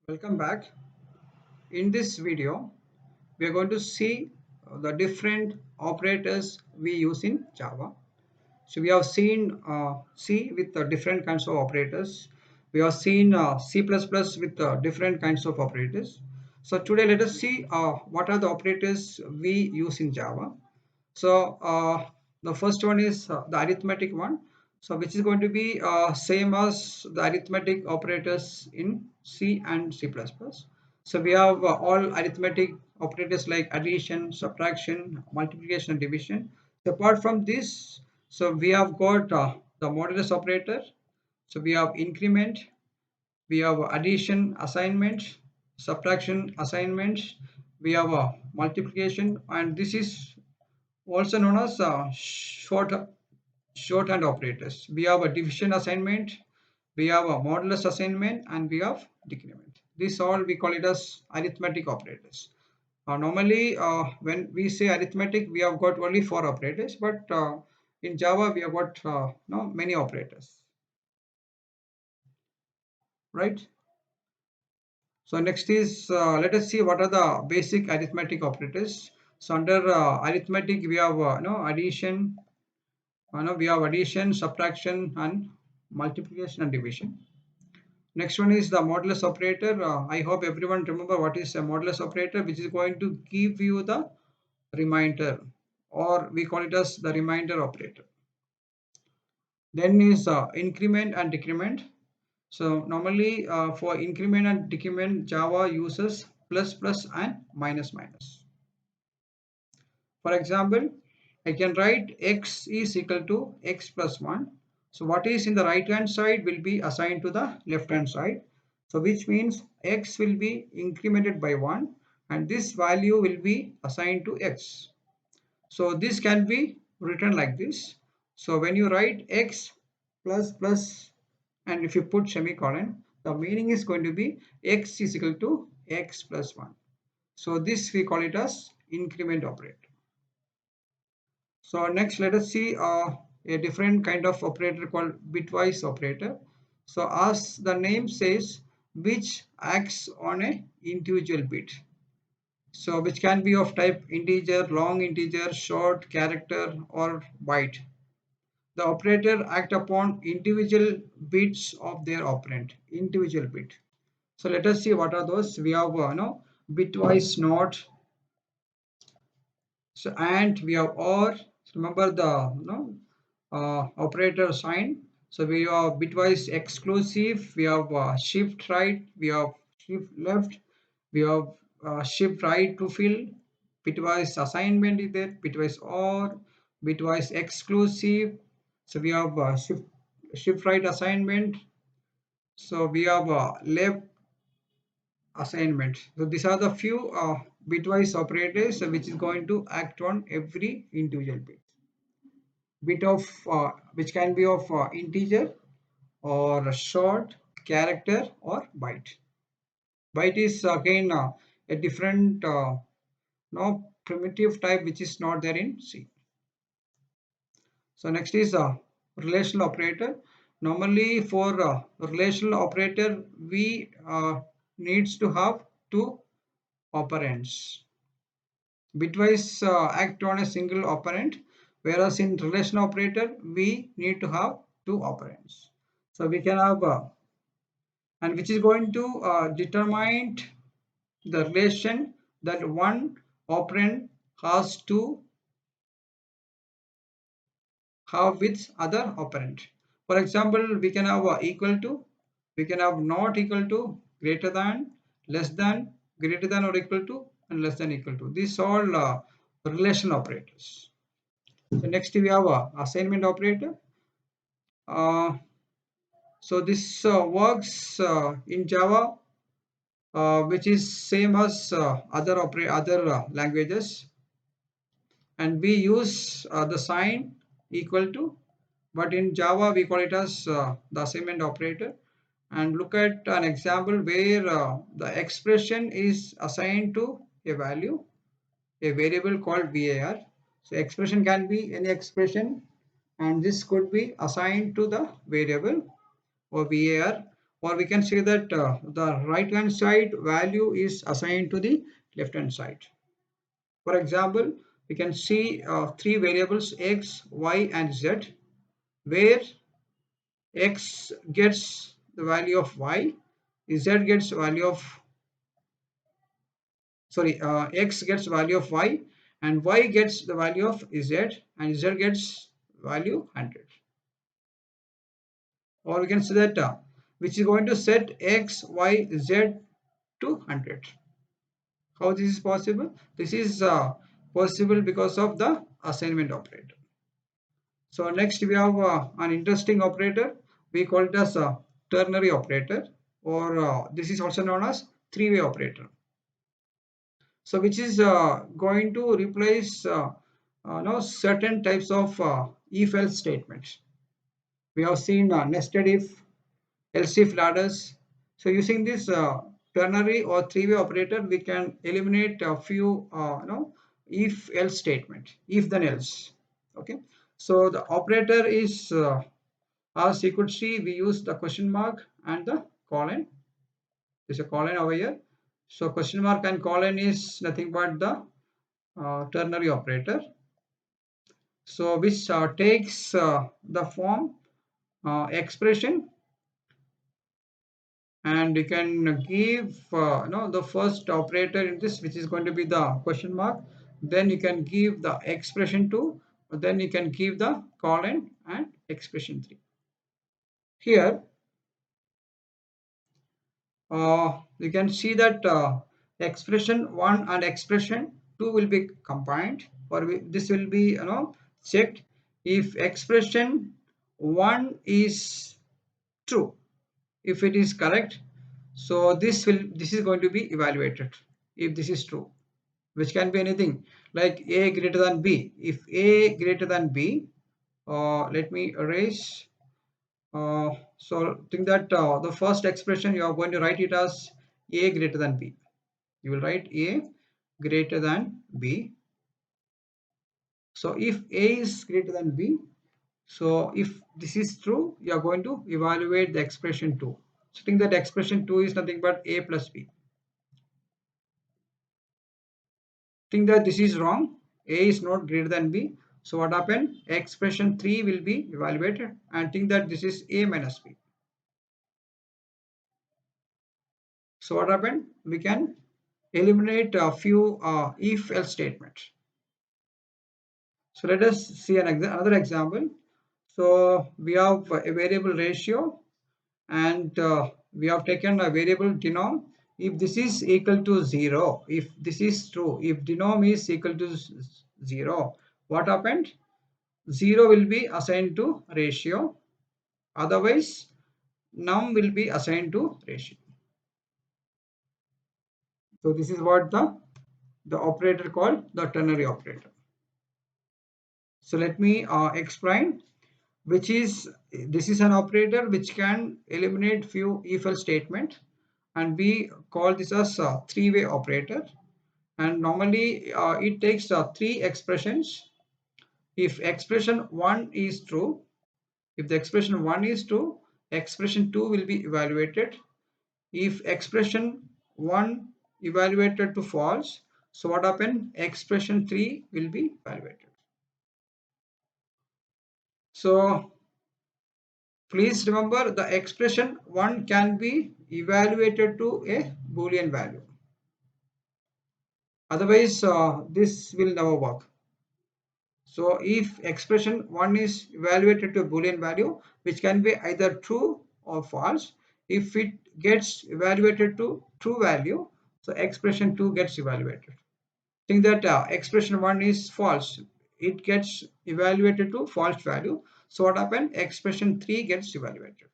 Welcome back. In this video, we are going to see the different operators we use in Java. So we have seen C with different kinds of operators. We have seen C++ with different kinds of operators. So today let us see what are the operators we use in Java. So the first one is the arithmetic one. So which is going to be same as the arithmetic operators in C and C++. So we have all arithmetic operators like addition, subtraction, multiplication, and division. So apart from this, so we have got the modulus operator. So we have increment, we have addition assignment, subtraction assignment, we have a multiplication, and this is also known as shorthand operators. We have a division assignment, we have a modulus assignment, and we have decrement. This all we call it as arithmetic operators. Normally, when we say arithmetic, we have got only four operators, but in Java we have got no, many operators, right? So next is let us see what are the basic arithmetic operators. So under arithmetic, we have no addition, now we have addition, subtraction, and multiplication and division. Next one is the modulus operator. I hope everyone remember what is a modulus operator, which is going to give you the remainder, or we call it as the remainder operator. Then is increment and decrement. So normally for increment and decrement, Java uses plus plus and minus minus. For example, I can write x is equal to x plus 1. So what is in the right hand side will be assigned to the left hand side. So which means x will be incremented by 1 and this value will be assigned to x. So this can be written like this. So when you write x plus plus and if you put semicolon, the meaning is going to be x is equal to x plus 1. So this we call it as increment operator. So next let us see a different kind of operator called bitwise operator. So as the name says, which acts on a individual bit. So which can be of type integer, long integer, short, character or byte. The operator act upon individual bits of their operand, individual bit. So let us see what are those. We have bitwise not. So and we have or. Remember the operator sign. So we have bitwise exclusive, we have shift right, we have shift left, we have shift right to fill, bitwise assignment is there, bitwise or, bitwise exclusive. So we have shift right assignment. So we have left assignment. So these are the few bitwise operators which is going to act on every individual bit of which can be of integer or short, character or byte. Byte is again a different no primitive type which is not there in C. So next is relational operator. Normally for relational operator we needs to have two operands. Bitwise act on a single operand, whereas in relational operator we need to have two operands. So we can have and which is going to determine the relation that one operand has to have with other operand. For example, we can have equal to, we can have not equal to, greater than, less than, greater than or equal to, and less than equal to. These all relation operators. So next we have assignment operator. Uh, so this works in Java, which is same as other languages, and we use the sign equal to, but in Java we call it as the assignment operator. And look at an example where the expression is assigned to a value, a variable called var. So expression can be any expression and this could be assigned to the variable or var, or we can say that the right hand side value is assigned to the left hand side. For example, we can see three variables x, y and z, where x gets the value of y, z gets value of, sorry, x gets value of y, and y gets the value of z, and z gets value 100. Or we can say that which is going to set x, y, z to 100. How this is possible? This is possible because of the assignment operator. So next we have an interesting operator. We call it as a ternary operator, or this is also known as three-way operator. So which is going to replace certain types of if-else statements. We have seen nested if, else if ladders. So using this ternary or three-way operator, we can eliminate a few if else statement, if then else. Okay. So the operator is as you could see, we use the question mark and the colon. There's a colon over here. So question mark and colon is nothing but the ternary operator. So which takes the form expression, and you can give the first operator in this, which is going to be the question mark. Then you can give the expression 2. Then you can give the colon and expression 3. Here you can see that expression 1 and expression 2 will be combined, or this will be checked if expression 1 is true. If it is correct, so this is going to be evaluated if this is true, which can be anything like a greater than b. If a greater than b, let me erase. So think that the first expression you are going to write it as a greater than b. You will write a greater than b. So if a is greater than b, so if this is true, you are going to evaluate the expression 2. So think that expression 2 is nothing but a plus b. Think that this is wrong, a is not greater than b. So what happened? Expression 3 will be evaluated, and think that this is a minus b. So what happened? We can eliminate a few if else statements. So let us see another example. So we have a variable ratio, and we have taken a variable denom. If this is equal to 0, if this is true, if denom is equal to 0, what happened? 0 will be assigned to ratio. Otherwise, num will be assigned to ratio. So this is what the operator called the ternary operator. So let me explain. Which is, this is an operator which can eliminate few if else statement, and we call this as a three-way operator. And normally it takes three expressions. If expression 1 is true, if the expression 1 is true, expression 2 will be evaluated. If expression 1 evaluated to false, so what happened? Expression 3 will be evaluated. So please remember, the expression 1 can be evaluated to a Boolean value. Otherwise, this will never work. So if expression 1 is evaluated to a Boolean value, which can be either true or false, if it gets evaluated to true value, so expression 2 gets evaluated. Think that expression 1 is false, it gets evaluated to false value. So what happened? Expression 3 gets evaluated.